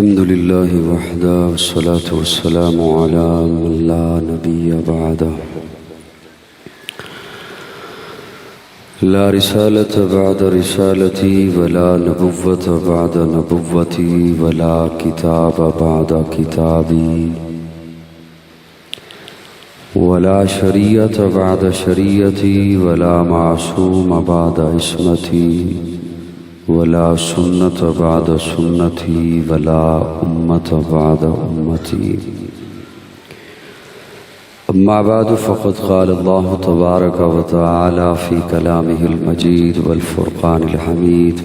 الحمد لله وحده والصلاة والسلام على من لا نبي بعده لا رسالة بعد رسالتي ولا نبوة بعد نبوتي ولا كتاب بعد كتابي ولا شريعة بعد شريعتي ولا معصوم بعد عصمتي ولا سنة بعد سنتي ولا أمة بعد أمتي أما بعد فقد قال الله تبارك وتعالى في كلامه المجيد والفرقان الحميد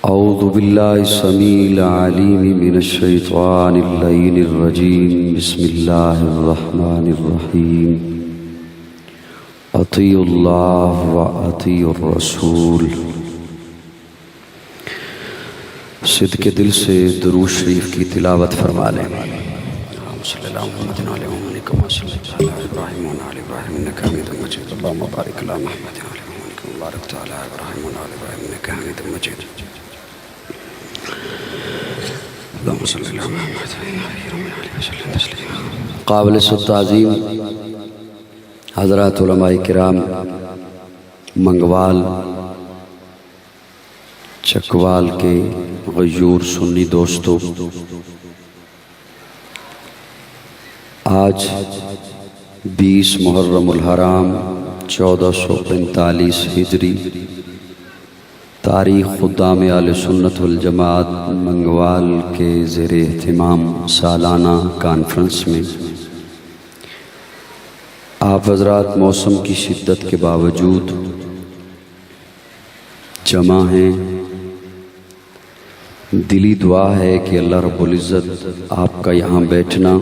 أعوذ بالله السميع العليم من الشيطان اللعين الرجيم بسم الله الرحمن الرحيم اطیعوا اللہ و اطیعوا الرسول۔ صدق دل سے درود شریف کی تلاوت فرما لیں۔ صلی اللہ محمد علیہ وسلم کما صلیت علی ابراہیم و علی ابراہیم انک حمید مجید۔ اللہم بارک علی محمد علیہ وسلم کما بارکت علی ابراہیم و علی ابراہیم انک حمید مجید۔ اللہم صلی اللہ محمد علیہ وسلم تسلیما۔ قابل تعظیم حضرات علماء کرام، منگوال چکوال کے غیور سنی دوستو، آج 20 محرم الحرام 1445 ہجری، تاریخ خدام اہل سنت والجماعت منگوال کے زیر اہتمام سالانہ کانفرنس میں آپ حضرات موسم کی شدت کے باوجود جمع ہیں۔ دلی دعا ہے کہ اللہ رب العزت آپ کا یہاں بیٹھنا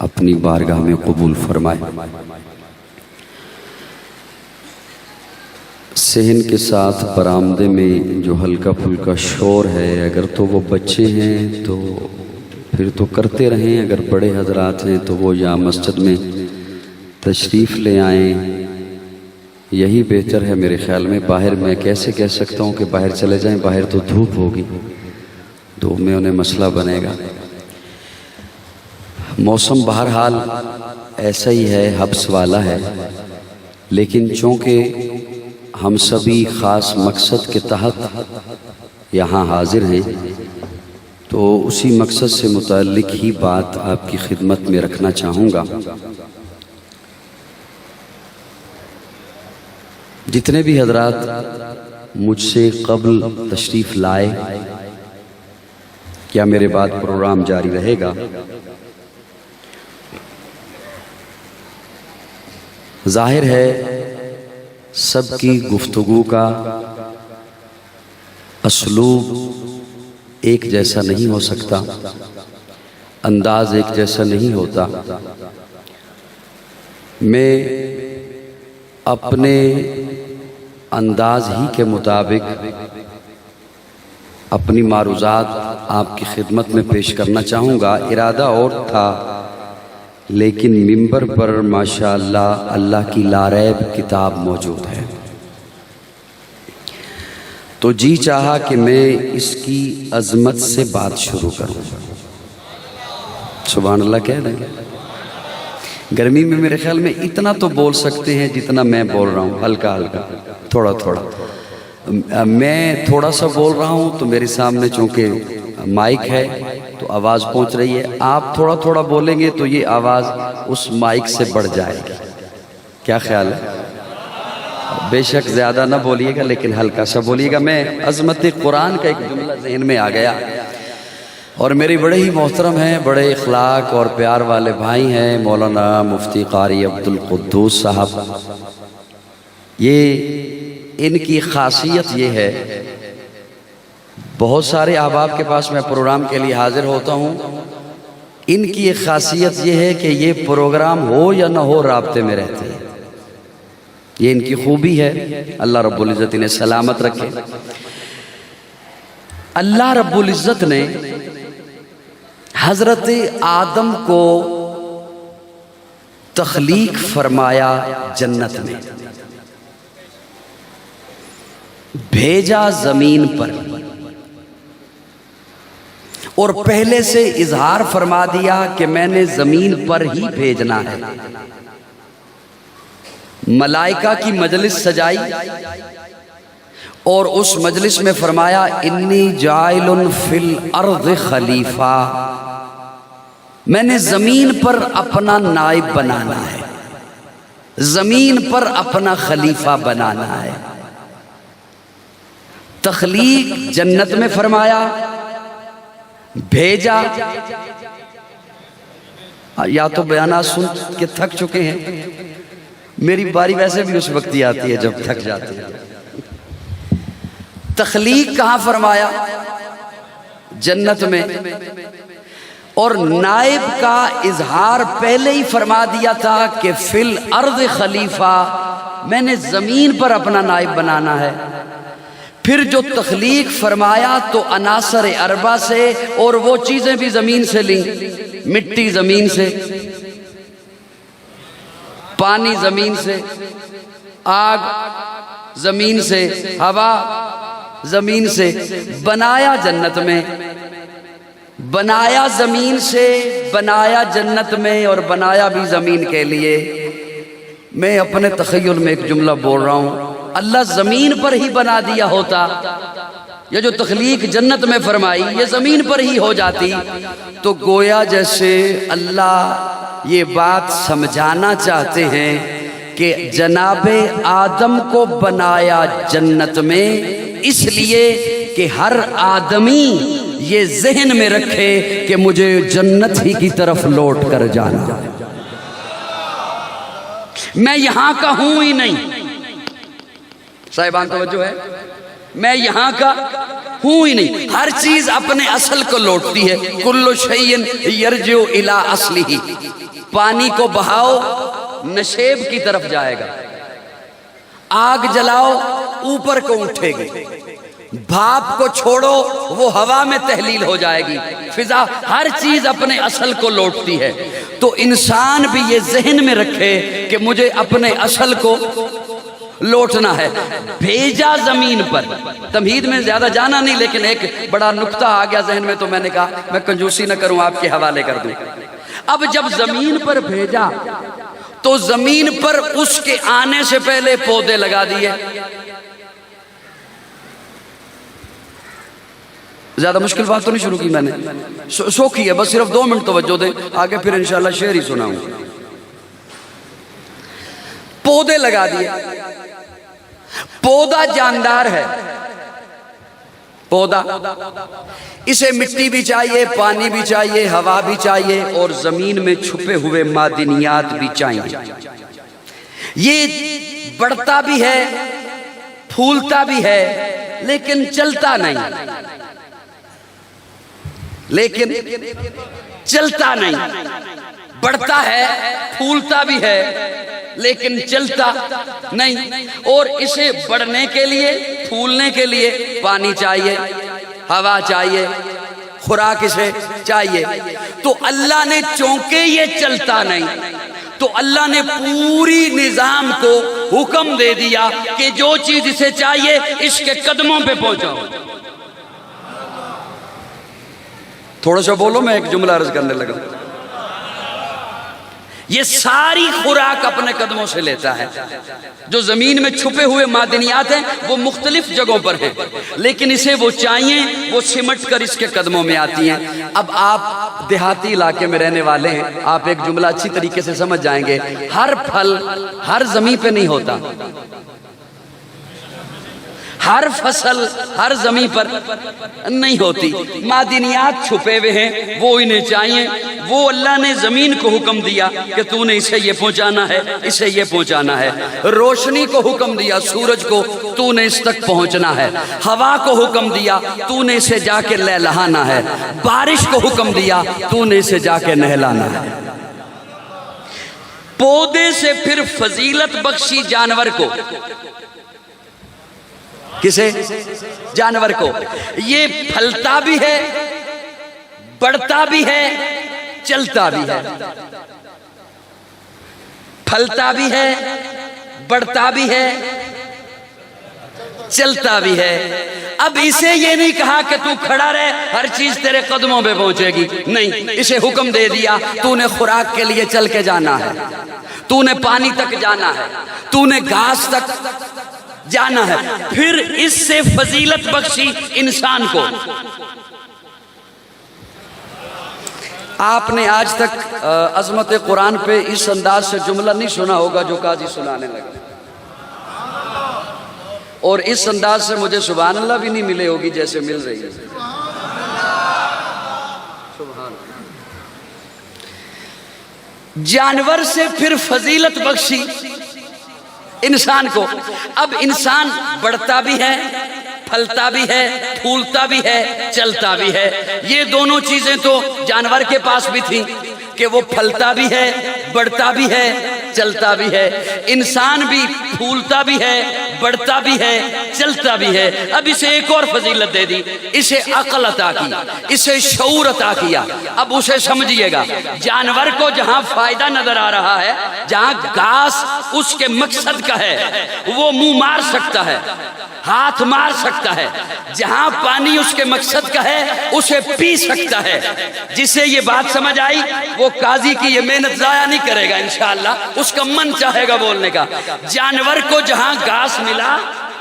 اپنی بارگاہ میں قبول فرمائے۔ صحن کے ساتھ برآمدے میں جو ہلکا پھلکا شور ہے، اگر تو وہ بچے ہیں تو پھر تو کرتے رہیں، اگر بڑے حضرات ہیں تو وہ یہاں مسجد میں تشریف لے آئیں، یہی بہتر ہے میرے خیال میں۔ باہر میں کیسے کہہ سکتا ہوں کہ باہر چلے جائیں، باہر تو دھوپ ہوگی، دھوپ میں انہیں مسئلہ بنے گا۔ موسم بہرحال ایسا ہی ہے، حبس والا ہے، لیکن چونکہ ہم سبھی خاص مقصد کے تحت یہاں حاضر ہیں تو اسی مقصد سے متعلق ہی بات آپ کی خدمت میں رکھنا چاہوں گا۔ جتنے بھی حضرات مجھ سے قبل تشریف لائے، کیا میرے بعد پروگرام جاری رہے گا؟ ظاہر ہے سب کی گفتگو کا اسلوب ایک جیسا نہیں ہو سکتا، انداز ایک جیسا نہیں ہوتا۔ میں اپنے انداز ہی کے مطابق اپنی معروضات آپ کی خدمت میں پیش کرنا چاہوں گا۔ ارادہ اور تھا، لیکن منبر پر ماشاءاللہ اللہ کی لاریب کتاب موجود ہے، تو جی چاہا کہ میں اس کی عظمت سے بات شروع کروں۔ سبحان اللہ کہہ دیں۔ گرمی میں میرے خیال میں اتنا تو بول سکتے ہیں جتنا میں بول رہا ہوں، ہلکا ہلکا، تھوڑا تھوڑا۔ میں تھوڑا سا بول رہا ہوں تو میرے سامنے چونکہ مائک ہے تو آواز پہنچ رہی ہے، آپ تھوڑا تھوڑا بولیں گے تو یہ آواز اس مائک سے بڑھ جائے گی۔ کیا خیال ہے؟ بے شک زیادہ نہ بولیے گا لیکن ہلکا سا بولیے گا۔ میں عظمت قرآن کا ایک جملہ ذہن میں آ گیا، اور میرے بڑے ہی محترم ہیں، بڑے اخلاق اور پیار والے بھائی ہیں، مولانا مفتی قاری عبدالقدوس صاحب۔ یہ ان کی خاصیت یہ ہے، بہت سارے احباب کے پاس میں پروگرام کے لیے حاضر ہوتا ہوں، ان کی ایک خاصیت یہ ہے کہ یہ پروگرام ہو یا نہ ہو رابطے میں رہتے ہیں، یہ ان کی خوبی ہے۔ اللہ رب العزت انہیں سلامت رکھے۔ اللہ رب العزت نے حضرت آدم کو تخلیق فرمایا جنت میں، بھیجا زمین پر، اور پہلے سے اظہار فرما دیا کہ میں نے زمین پر ہی بھیجنا ہے. ملائکہ کی مجلس سجائی اور اس مجلس میں فرمایا انی جاعل فی الارض خلیفہ، میں نے زمین پر اپنا نائب بنانا ہے، زمین پر اپنا خلیفہ بنانا ہے. تخلیق جنت میں فرمایا، بھیجا. یا تو بیانات سن کے تھک چکے ہیں، میری باری ویسے بھی اس وقت ہی آتی ہے جب تھک جاتی ہے. تخلیق کہاں فرمایا؟ جنت میں. اور نائب کا اظہار پہلے ہی فرما دیا تھا کہ فی الارض خلیفہ، میں نے زمین پر اپنا نائب بنانا ہے. پھر جو تخلیق فرمایا تو عناصر اربع سے، اور وہ چیزیں بھی زمین سے لیں. مٹی زمین سے، پانی زمین سے، آگ زمین سے، ہوا زمین سے. بنایا جنت میں، بنایا زمین سے، بنایا جنت میں، اور بنایا بھی زمین کے لیے. میں اپنے تخیل میں ایک جملہ بول رہا ہوں، اللہ زمین پر ہی بنا دیا ہوتا، یہ جو تخلیق جنت میں فرمائی یہ زمین پر ہی ہو جاتی، تو گویا جیسے اللہ یہ بات سمجھانا چاہتے ہیں کہ جناب آدم کو بنایا جنت میں اس لیے کہ ہر آدمی یہ ذہن میں رکھے کہ مجھے جنت ہی کی طرف لوٹ کر جانا، میں یہاں کا ہوں ہی نہیں. صاحبان توجہ ہے، میں یہاں کا ہوں ہی نہیں. ہر چیز اپنے اصل کو لوٹتی ہے. کل شیء یرجع الی اصلہ. پانی کو بہاؤ نشیب کی طرف جائے گا، آگ جلاؤ اوپر کو اٹھے گی، بھاپ کو چھوڑو وہ ہوا میں تحلیل ہو جائے گی. فضا، ہر چیز اپنے اصل کو لوٹتی ہے. تو انسان بھی یہ ذہن میں رکھے کہ مجھے اپنے اصل کو لوٹنا ہے. بھیجا زمین پر. تمہید میں زیادہ جانا نہیں، لیکن ایک بڑا نکتہ آ گیا ذہن میں تو میں نے کہا میں کنجوسی نہ کروں، آپ کے حوالے کر دوں. اب جب زمین پر بھیجا تو زمین پر اس کے آنے سے پہلے پودے لگا دیے. زیادہ مشکل بات تو نہیں شروع کی میں نے، سوکھی ہے، بس صرف 2 منٹ توجہ دیں، آگے پھر انشاءاللہ شعر ہی سناؤں. پودے لگا دیے. پودا جاندار ہے، پودا اسے مٹی بھی چاہیے، پانی بھی چاہیے، ہوا بھی چاہیے، اور زمین میں چھپے ہوئے معدنیات بھی چاہیے. یہ بڑھتا بھی ہے، پھولتا بھی ہے، لیکن چلتا نہیں، لیکن چلتا نہیں. بڑھتا ہے، پھولتا بھی ہے، لیکن چلتا نہیں. اور اسے بڑھنے کے لیے، پھولنے کے لیے پانی چاہیے، ہوا چاہیے، خوراک اسے چاہیے. تو اللہ نے چونکہ یہ چلتا نہیں تو اللہ نے پوری نظام کو حکم دے دیا کہ جو چیز اسے چاہیے اس کے قدموں پہ پہنچاؤ. تھوڑا سا بولو، میں ایک جملہ عرض کرنے لگا. یہ ساری خوراک اپنے قدموں سے لیتا ہے. جو زمین میں چھپے ہوئے معدنیات ہیں وہ مختلف جگہوں پر ہیں، لیکن اسے وہ چاہیے، وہ سمٹ کر اس کے قدموں میں آتی ہیں. اب آپ دیہاتی علاقے میں رہنے والے ہیں، آپ ایک جملہ اچھی طریقے سے سمجھ جائیں گے. ہر پھل ہر زمین پہ نہیں ہوتا، ہر فصل ہر زمین پر نہیں ہوتی. معدنیات چھپے ہوئے ہیں، وہ انہیں چاہیے. وہ اللہ نے زمین کو حکم دیا کہ تو نے اسے یہ پہنچانا ہے، اسے یہ پہنچانا ہے. روشنی کو حکم دیا سورج کو، تو نے اس تک پہنچنا ہے. ہوا کو حکم دیا، تو نے اسے جا کے لہلانا ہے. بارش کو حکم دیا، تو نے اسے جا کے نہلانا ہے. پودے سے پھر فضیلت بخشی جانور کو. کسے؟ جانور کو. یہ پھلتا بھی ہے، بڑھتا بھی ہے، چلتا بھی ہے. پھلتا بھی ہے، بڑھتا بھی ہے، چلتا بھی ہے. اب اسے یہ نہیں کہا کہ تو کھڑا رہ ہر چیز تیرے قدموں پہ پہنچے گی، نہیں، اسے حکم دے دیا تو نے خوراک کے لیے چل کے جانا ہے، تو نے پانی تک جانا ہے، تو نے گھاس تک جانا ہے. پھر اس سے فضیلت بخشی انسان کو. آپ نے آج تک عظمت قرآن پہ اس انداز سے جملہ نہیں سنا ہوگا جو قاضی سنانے لگا، اور اس انداز سے مجھے سبحان اللہ بھی نہیں ملے ہوگی جیسے مل رہی ہے. جانور سے پھر فضیلت بخشی انسان کو. اب انسان بڑھتا بھی ہے، پھلتا بھی ہے، پھولتا بھی ہے، چلتا بھی ہے. یہ دونوں چیزیں تو جانور کے پاس بھی تھیں کہ وہ پھلتا بھی ہے، بڑھتا بھی ہے، چلتا بھی ہے. انسان بھی پھولتا بھی ہے، بڑھتا بھی ہے، چلتا بھی ہے. اب اسے ایک اور فضیلت دے دی، اسے عقل عطا کی، اسے شعور عطا کیا. اب اسے سمجھیے گا، جانور کو جہاں فائدہ نظر آ رہا ہے، جہاں گھاس اس کے مقصد کا ہے وہ منہ مار سکتا ہے، ہاتھ مار سکتا ہے. جہاں پانی اس کے مقصد کا ہے اسے پی سکتا ہے. جسے یہ بات سمجھ آئی وہ قاضی کی یہ محنت ضائع نہیں کرے گا انشاءاللہ، اس کا من چاہے گا بولنے کا. جانور کو جہاں گھاس ملا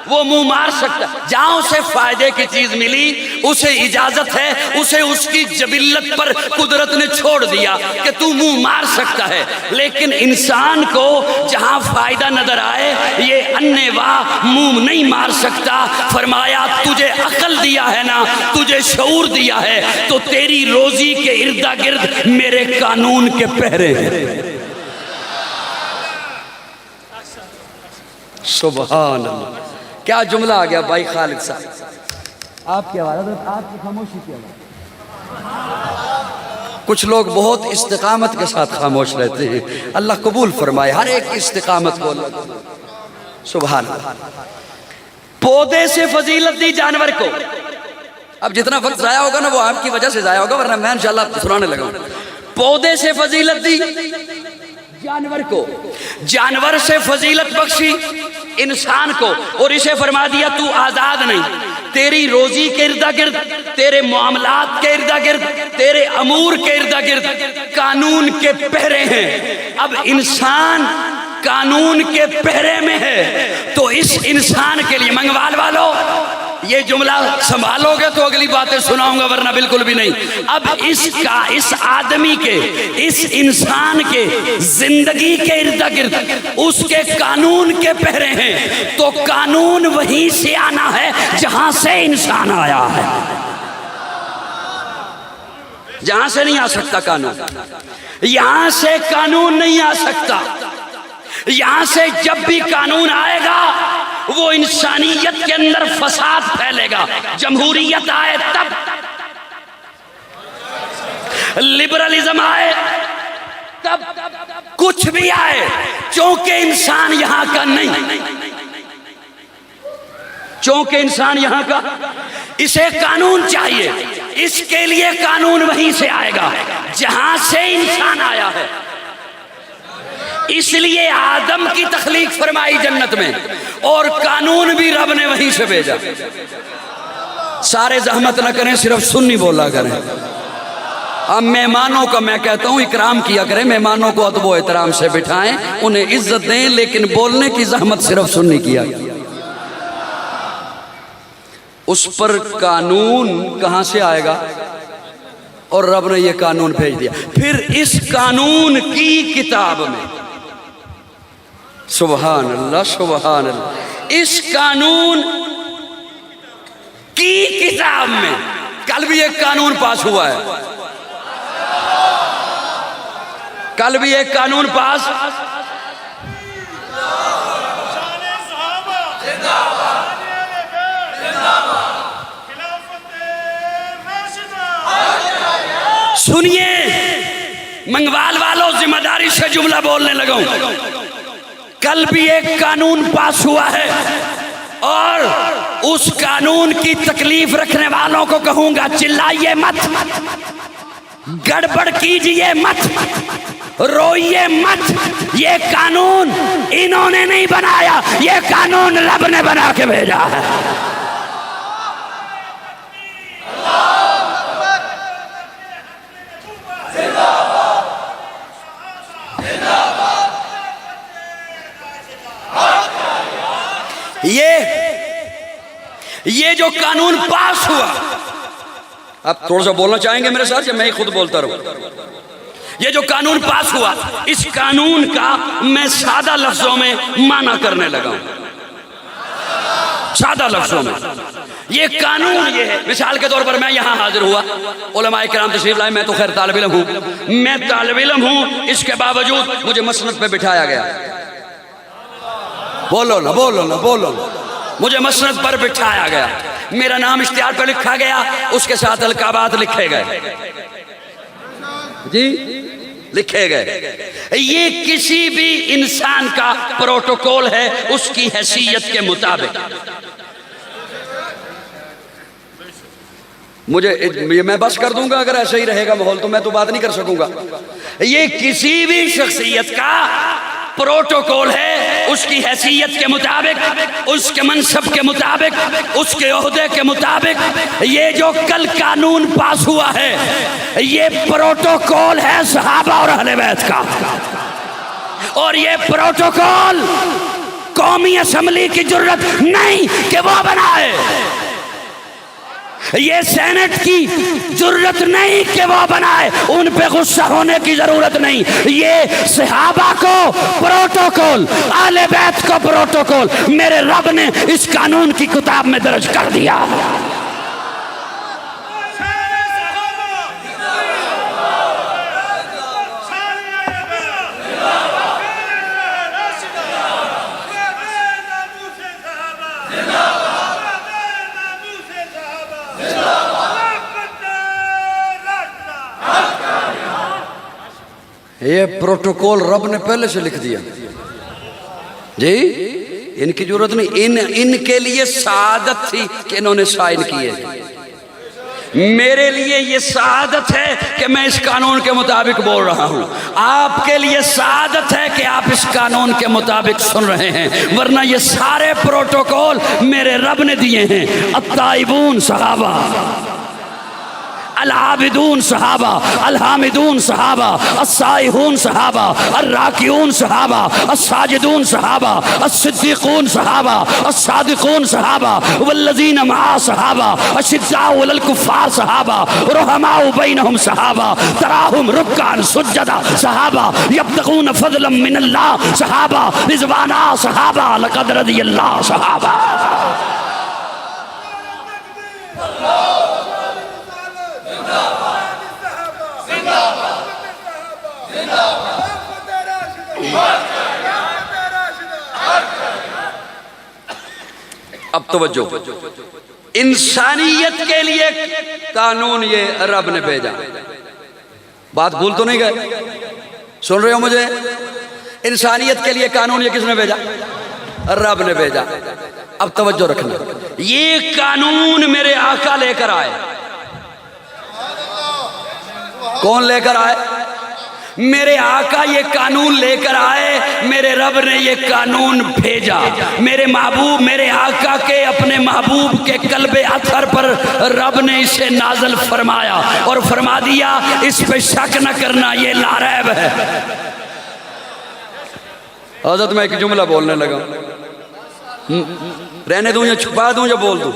وہ منہ مار سکتا، جہاں اسے فائدے کی چیز ملی اسے اجازت ہے، اسے اس کی جبلت پر قدرت نے چھوڑ دیا کہ تو منہ مار سکتا ہے. لیکن انسان کو جہاں فائدہ نظر آئے یہ انے واہ منہ نہیں مار سکتا. فرمایا تجھے عقل دیا ہے نا، تجھے شعور دیا ہے تو تیری روزی کے اردا گرد میرے قانون کے پہرے ہیں. سبحان اللہ، کیا جملہ آ گیا بھائی خالد صاحب. آپ کی آواز، آپ کی خاموشی کی آواز. کچھ لوگ بہت استقامت کے ساتھ خاموش رہتے ہیں، اللہ قبول فرمائے ہر ایک استقامت کو. سبحان اللہ. پودے سے فضیلت دی جانور کو. اب جتنا وقت ضائع ہوگا نا وہ آپ کی وجہ سے ضائع ہوگا، ورنہ میں انشاءاللہ سنانے لگا ہوں. پودے سے فضیلت دی جانور کو، جانور سے فضیلت بخشی انسان کو، اور اسے فرما دیا تو آزاد نہیں. تیری روزی کے اردا گرد، تیرے معاملات کے اردا گرد، تیرے امور کے اردا گرد قانون کے پہرے ہیں. اب انسان قانون کے پہرے میں ہے تو اس انسان کے لیے منگوال والو یہ جملہ سنبھالو گے تو اگلی باتیں سناؤں گا، ورنہ بالکل بھی نہیں. اب اس آدمی کے، اس انسان کے زندگی کے ارد گرد اس کے قانون کے پہرے ہیں تو قانون وہیں سے آنا ہے جہاں سے انسان آیا ہے. جہاں سے نہیں آ سکتا قانون، یہاں سے قانون نہیں آ سکتا. یہاں سے جب بھی قانون آئے گا وہ انسانیت کے اندر فساد پھیلے گا. جمہوریت آئے تب، لبرلزم آئے تب، کچھ بھی آئے، چونکہ انسان یہاں کا نہیں، چونکہ انسان یہاں کا، اسے قانون چاہیے. اس کے لیے قانون وہیں سے آئے گا جہاں سے انسان آیا ہے. اس لیے آدم کی تخلیق فرمائی جنت میں، اور قانون بھی رب نے وہیں سے بھیجا. سارے زحمت نہ کریں، صرف سنی بولا کریں. اب مہمانوں کا میں کہتا ہوں اکرام کیا کریں، مہمانوں کو ادب و احترام سے بٹھائیں، انہیں عزت دیں، لیکن بولنے کی زحمت صرف سنی کیا. اس پر قانون کہاں سے آئے گا؟ اور رب نے یہ قانون بھیج دیا. پھر اس قانون کی کتاب میں، سبحان اللہ سبحان اللہ، اس قانون کی کتاب میں کل بھی ایک قانون پاس ہوا ہے، کل بھی ایک قانون پاس. سنیے منگوال والوں، ذمہ داری سے جملہ بولنے لگا ہوں. کل بھی ایک قانون پاس ہوا ہے اور اس قانون کی تکلیف رکھنے والوں کو کہوں گا چلائیے مت، گڑبڑ کیجئے مت، روئیے مت، یہ قانون انہوں نے نہیں بنایا، یہ قانون رب نے بنا کے بھیجا ہے۔ یہ جو قانون پاس ہوا، آپ تھوڑا سا بولنا چاہیں گے میرے ساتھ یا میں ہی خود بولتا رہوں؟ یہ جو قانون پاس ہوا، اس قانون کا میں سادہ لفظوں میں معنی کرنے لگا ہوں۔ سادہ لفظوں میں یہ قانون یہ ہے، مثال کے طور پر میں یہاں حاضر ہوا، علماء کرام تشریف لائے، میں تو خیر طالب علم ہوں، میں طالب علم ہوں، اس کے باوجود مجھے مسند پہ بٹھایا گیا۔ بولو نا، بولو نا، بولو نا۔ مجھے مسند پر بٹھایا گیا، میرا نام اشتہار پہ لکھا گیا، اس کے ساتھ القابات لکھے گئے، جی لکھے گئے۔ یہ کسی بھی انسان کا پروٹوکول ہے اس کی حیثیت کے مطابق۔ میں بس کر دوں گا اگر ایسا ہی رہے گا ماحول، تو میں تو بات نہیں کر سکوں گا۔ یہ کسی بھی شخصیت کا پروٹوکول ہے اس کی حیثیت کے مطابق، اس کے منصب کے مطابق، اس کے عہدے کے مطابق۔ یہ جو کل قانون پاس ہوا ہے، یہ پروٹوکول ہے صحابہ اور اہل بیت کا، اور یہ پروٹوکول قومی اسمبلی کی جرت نہیں کہ وہ بنائے، یہ سینٹ کی جرت نہیں کہ وہ بنائے، ان پہ غصہ ہونے کی ضرورت نہیں۔ یہ صحابہ کو پروٹوکول، اہل بیت کو پروٹوکول میرے رب نے اس قانون کی کتاب میں درج کر دیا۔ یہ پروٹوکول رب نے پہلے سے لکھ دیا جی، ان کی ضرورت نہیں، ان کے لیے سعادت تھی کہ انہوں نے سائن کیے۔ میرے لیے یہ سعادت ہے کہ میں اس قانون کے مطابق بول رہا ہوں، آپ کے لیے سعادت ہے کہ آپ اس قانون کے مطابق سن رہے ہیں، ورنہ یہ سارے پروٹوکول میرے رب نے دیے ہیں۔ التائبون صحابہ، العابدون صحابہ، الحامدون صحابہ، السائحون صحابہ، الراکعون صحابہ، الساجدون صحابہ، الصدیقون صحابہ، الصادقون صحابہ، والذین معا صحابہ، اشداء علی الکفار صحابہ، رحماء بینہم صحابہ، تراہم رکعا سجدا صحابہ، یبتغون فضلا من اللہ صحابہ، رضوانا صحابہ، لقد رضی اللہ صحابہ۔ اب توجہ، انسانیت کے لیے قانون یہ رب نے بھیجا، بات بھول تو نہیں گئے؟ سن رہے ہو مجھے؟ انسانیت کے لیے قانون یہ کس نے بھیجا؟ رب نے بھیجا۔ اب توجہ رکھنا، یہ قانون میرے آقا لے کر آئے۔ کون لے کر آئے؟ میرے آقا یہ قانون لے کر آئے، میرے رب نے یہ قانون بھیجا۔ میرے محبوب، میرے آقا کے اپنے محبوب کے قلب اطہر پر رب نے اسے نازل فرمایا اور فرما دیا اس پہ شک نہ کرنا، یہ لا ریب ہے۔ حضرت میں ایک جملہ بولنے لگا، رہنے دوں یا چھپا دوں یا بول دوں؟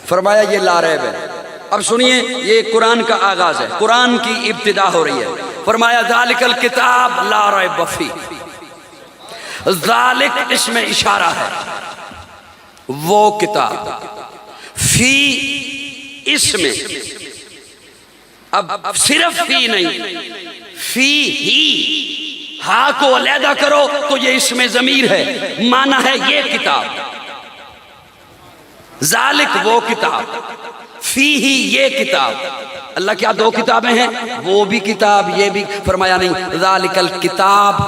فرمایا یہ لا ریب ہے۔ اب سنیے، یہ قرآن کا آغاز ہے، قرآن کی ابتدا ہو رہی ہے۔ فرمایا ذالک الکتاب لا ریب فیہ، ذالک اس میں اشارہ ہے، وہ کتاب، فی اس میں، اب صرف فی نہیں، فی ہی، ہاں کو علیحدہ کرو تو یہ اس میں ضمیر ہے، معنی ہے یہ کتاب، ذالک وہ کتاب، فی ہی یہ کتاب۔ اللہ کیا دو کتابیں ہیں؟ وہ بھی کتاب، یہ بھی۔ فرمایا نہیں، ذالک الکتاب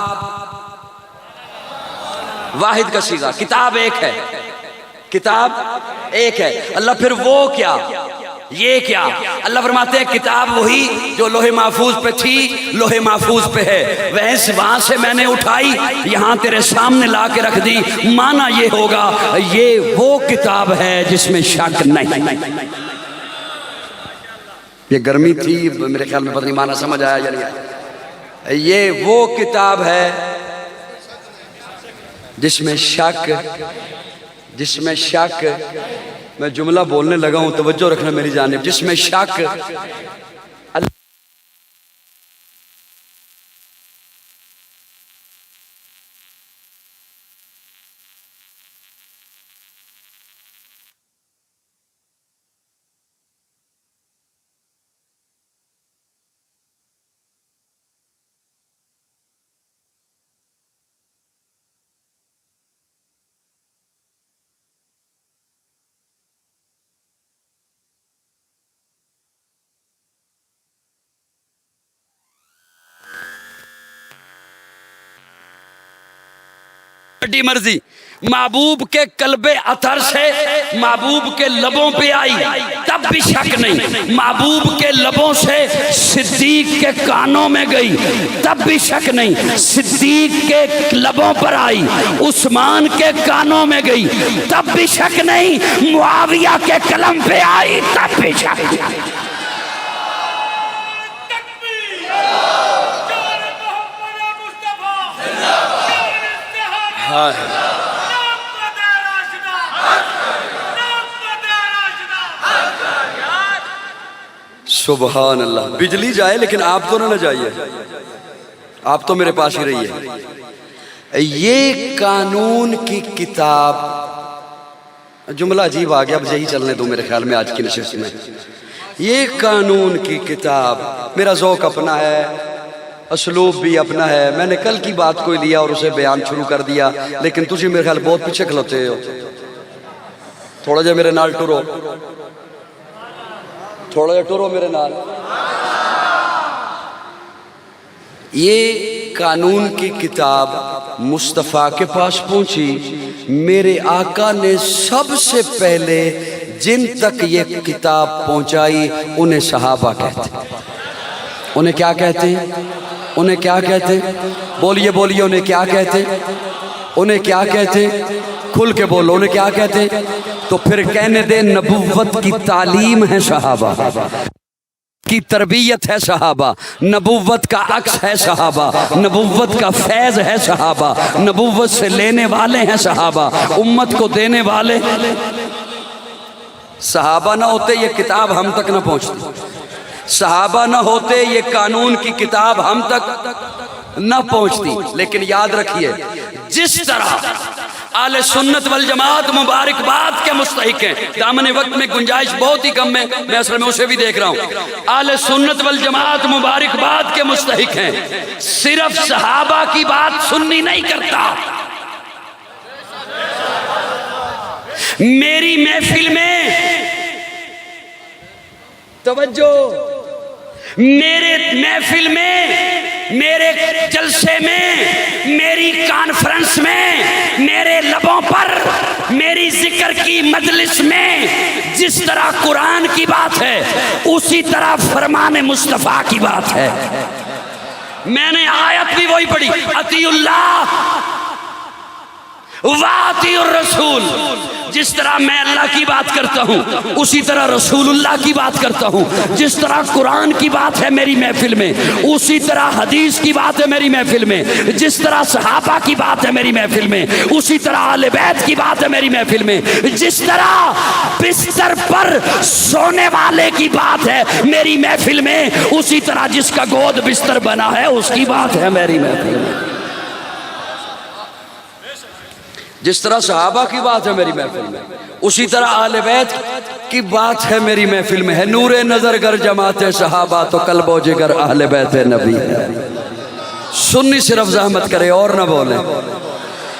واحد کا صیغہ، کتاب ایک ہے، کتاب ایک ہے۔ اللہ پھر وہ کیا؟ یہ کیا؟ اللہ فرماتے ہیں کتاب وہی جو لوح محفوظ پہ تھی، لوح محفوظ پہ ہے، وہاں سے میں نے اٹھائی، یہاں تیرے سامنے لا کے رکھ دی۔ معنی یہ ہوگا یہ وہ کتاب ہے جس میں شک نہیں۔ یہ گرمی تھی میرے خیال میں، پتہ نہیں معنی سمجھ آیا یا نہیں آیا۔ یہ وہ کتاب ہے جس میں شک، میں جملہ بولنے لگا ہوں، توجہ رکھنا میری جانب، جس میں شک بڑی مرضی محبوب کے قلب اطہر سے محبوب کے لبوں پہ آئی تب بھی شک نہیں، محبوب کے لبوں سے صدیق کے کانوں میں گئی تب بھی شک نہیں، صدیق کے لبوں پر آئی عثمان کے کانوں میں گئی تب بھی شک نہیں، معاویہ کے قلم پہ آئی تب بھی شک نہیں۔ سبحان اللہ، بجلی جائے لیکن آپ تو نہ جائیے، آپ تو میرے پاس ہی رہیے۔ یہ قانون کی کتاب، جملہ عجیب آ گیا، اب یہی چلنے دو میرے خیال میں آج کی نشست میں۔ یہ قانون کی کتاب، میرا ذوق اپنا ہے، اسلوب بھی اپنا ہے، میں نے کل کی بات کو لیا اور اسے بیان شروع کر دیا، لیکن تجھے میرے خیال بہت پیچھے کھلوتے ہو، تھوڑا جا میرے نال ٹرو، تھوڑا جا ٹرو میرے نال۔ یہ قانون کی کتاب مصطفیٰ کے پاس پہنچی، میرے آقا نے سب سے پہلے جن تک یہ کتاب پہنچائی انہیں صحابہ کہتے ہیں۔ انہیں کیا کہتے ہیں؟ انہیں کیا کہتے ہیں؟ بولیے بولیے، انہیں کیا کہتے ہیں؟ انہیں کیا کہتے ہیں؟ کھل کے بولو، انہیں کیا کہتے ہیں؟ تو پھر کہنے دے نبوت کی تعلیم ہے صحابہ، کی تربیت ہے صحابہ، نبوت کا عکس ہے صحابہ، نبوت کا فیض ہے صحابہ، نبوت سے لینے والے ہیں صحابہ، امت کو دینے والے۔ صحابہ نہ ہوتے یہ کتاب ہم تک نہ پہنچتی، صحابہ نہ ہوتے یہ قانون کی کتاب ہم تک نہ پہنچتی۔ لیکن یاد رکھیے، جس طرح اہل سنت والجماعت مبارکباد کے مستحق ہیں، دامن وقت میں گنجائش بہت ہی کم ہے، میں اصل میں اسے بھی دیکھ رہا ہوں، اہل سنت والجماعت مبارکباد کے مستحق ہیں، صرف صحابہ کی بات سننی نہیں کرتا۔ میری محفل میں توجہ، میرے محفل میں، میرے جلسے میں، میری کانفرنس میں، میرے لبوں پر، میری ذکر کی مجلس میں جس طرح قرآن کی بات ہے اسی طرح فرمان مصطفیٰ کی بات ہے۔ میں نے آیت بھی وہی پڑھی، اطیع اللہ واطیع الرسول، جس طرح میں اللہ کی بات کرتا ہوں اسی طرح رسول اللہ کی بات کرتا ہوں، جس طرح قرآن کی بات ہے میری محفل میں اسی طرح حدیث کی بات ہے میری محفل میں، جس طرح صحابہ کی بات ہے میری محفل میں اسی طرح اہل بیت کی بات ہے میری محفل میں، جس طرح بستر پر سونے والے کی بات ہے میری محفل میں اسی طرح جس کا گود بستر بنا ہے اس کی بات ہے میری محفل میں، جس طرح صحابہ کی بات ہے میری محفل میں اسی طرح اہل بیت کی بات ہے میری محفل میں۔ ہے نور نظر گر جماعت صحابہ تو قلب و جگر اہل بیت نبی ہے۔ سنی صرف زحمت کرے اور نہ بولے،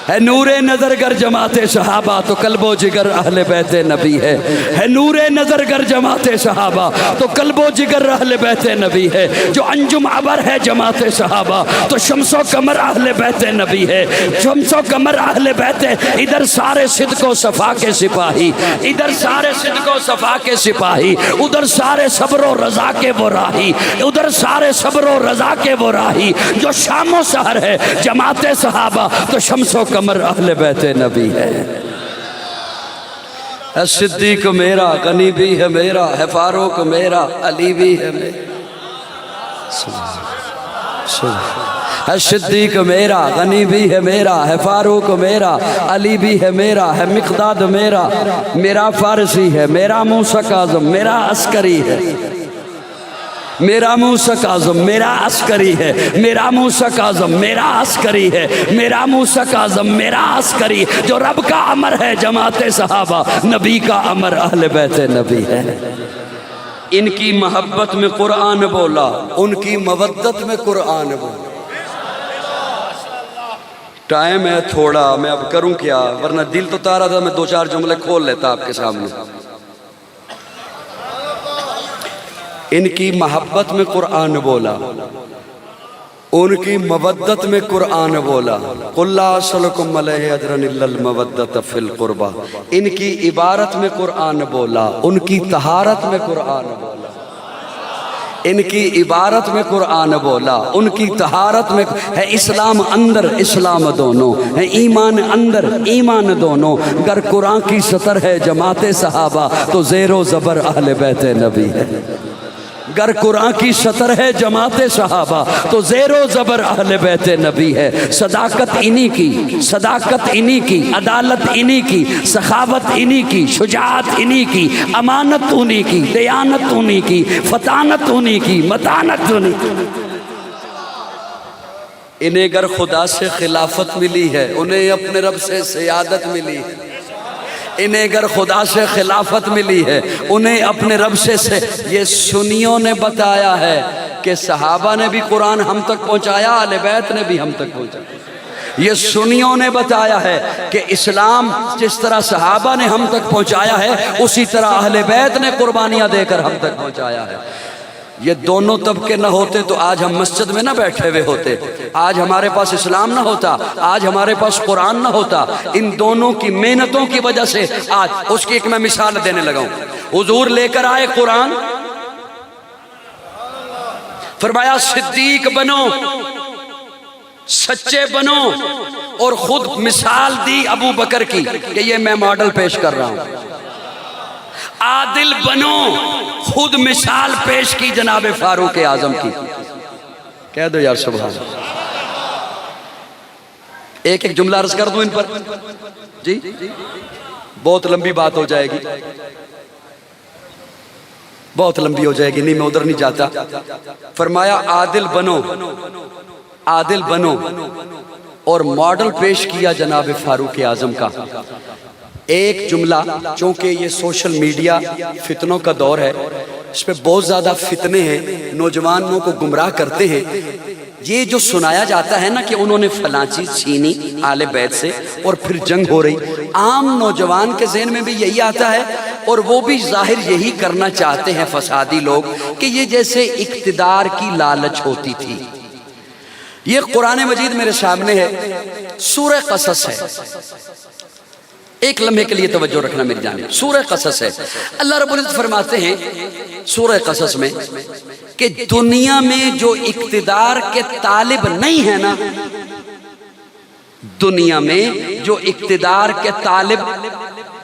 ہے نور نظر گر جماعت صحابہ تو قلب و جگر اہل بیت نبی ہے نور نظر گر جماعت صحابہ تو قلب و جگر اہل بیت نبی ہے، جو انجم عبر ہے جماعت صحابہ تو شمس و قمر اہل بیت نبی ہے، شمس و قمر اہل بیت، ادھر سارے صدق و صفا کے سپاہی، ادھر سارے صدق و صفا کے سپاہی، ادھر سارے صبر و رضا کے وہ راہی، ادھر سارے صبر و رضا کے وہ راہی، جو شام و سحر ہے جماعت صحابہ تو شمس و قمر اہل بیت نبی ہے۔ ہے صدیق میرا، غنی بھی ہے میرا، ہے فاروق میرا، علی بھی ہے میرا، ہے صدیق میرا، غنی بھی ہے میرا، ہے فاروق میرا، علی بھی ہے میرا، ہے مقداد میرا، میرا فارسی ہے، میرا موسیٰ کاظم، میرا عسکری ہے، میرا موسیٰ کاظم میرا عسکری ہے، میرا موسیٰ کاظم میرا عسکری ہے، میرا موسیٰ کاظم میرا عسکری، جو رب کا امر ہے جماعت صحابہ، نبی کا امر اہل بیت نبی ہے۔ ان کی محبت میں قرآن بولا، ان کی مودت میں قرآن بولا۔ ٹائم ہے تھوڑا، میں اب کروں کیا، ورنہ دل تو تارا تھا میں دو چار جملے کھول لیتا آپ کے سامنے۔ ان کی محبت میں قرآن بولا، ان کی مودت میں قرآن بولا، قُلْ لَا أَسْأَلُكُمْ عَلَيْهِ أَجْرًا إِلَّا الْمَوَدَّةَ فِي الْقُرْبَى۔ ان کی عبارت میں قرآن بولا، ان کی طہارت میں قرآن بولا، ان کی عبارت میں قرآن بولا، ان کی طہارت میں ہے اسلام اندر اسلام دونوں، ہے ایمان اندر ایمان دونوں، گر قرآن کی سطر ہے جماعت صحابہ تو زیر و زبر اہل بیت نبی ہے، گر قرآن کی سطر ہے جماعت صحابہ تو زیر و زبر اہل بیت نبی ہے۔ صداقت انہی کی، صداقت انہی کی، عدالت انہی کی، سخاوت انہی کی، شجاعت انہی کی، امانت انہی کی، دیانت انہی کی، فطانت انہی کی، متانت انہی کی۔ انہیں گر خدا سے خلافت ملی ہے، انہیں اپنے رب سے سیادت ملی ہے، انہیں گر خدا سے خلافت ملی ہے، انہیں اپنے رب سے یہ سنیوں نے بتایا ہے کہ صحابہ نے بھی قرآن ہم تک پہنچایا، اہل بیت نے بھی ہم تک پہنچایا۔ یہ سنیوں نے بتایا ہے کہ اسلام جس طرح صحابہ نے ہم تک پہنچایا ہے اسی طرح اہل بیت نے قربانیاں دے کر ہم تک پہنچایا ہے۔ یہ دونوں طبقے نہ ہوتے تو آج ہم مسجد میں نہ بیٹھے ہوئے ہوتے، آج ہمارے پاس اسلام نہ ہوتا، آج ہمارے پاس قرآن نہ ہوتا۔ ان دونوں کی محنتوں کی وجہ سے آج اس کی ایک میں مثال دینے لگا ہوں۔ حضور لے کر آئے قرآن، فرمایا صدیق بنو، سچے بنو، اور خود مثال دی ابو بکر کی کہ یہ میں ماڈل پیش کر رہا ہوں۔ عادل بنو، خود مثال پیش کی جناب فاروق اعظم کی۔ کہہ دو یار سبحان اللہ۔ ایک ایک جملہ عرض کر دوں ان پر، جی بہت لمبی بات ہو جائے گی، بہت لمبی ہو جائے گی، نہیں میں ادھر نہیں جاتا۔ فرمایا عادل بنو، عادل بنو، اور ماڈل پیش کیا جناب فاروق اعظم کا۔ ایک جملہ، چونکہ یہ سوشل میڈیا فتنوں کا دور ہے، اس پہ بہت زیادہ فتنے ہیں، نوجوانوں کو گمراہ کرتے ہیں۔ یہ جو سنایا جاتا ہے نا کہ انہوں نے فلاں چیز چھینی آل بیت سے اور پھر جنگ ہو رہی، عام نوجوان کے ذہن میں بھی یہی آتا ہے، اور وہ بھی ظاہر یہی کرنا چاہتے ہیں فسادی لوگ کہ یہ جیسے اقتدار کی لالچ ہوتی تھی۔ یہ قرآن مجید میرے سامنے ہے، سورہ قصص ہے، ایک لمحے کے لیے توجہ رکھنا میری جانب، سورہ قصص ہے۔ اللہ رب العزت فرماتے ہیں سورہ قصص میں کہ دنیا میں جو اقتدار کے طالب نہیں ہے نا، دنیا میں جو اقتدار کے طالب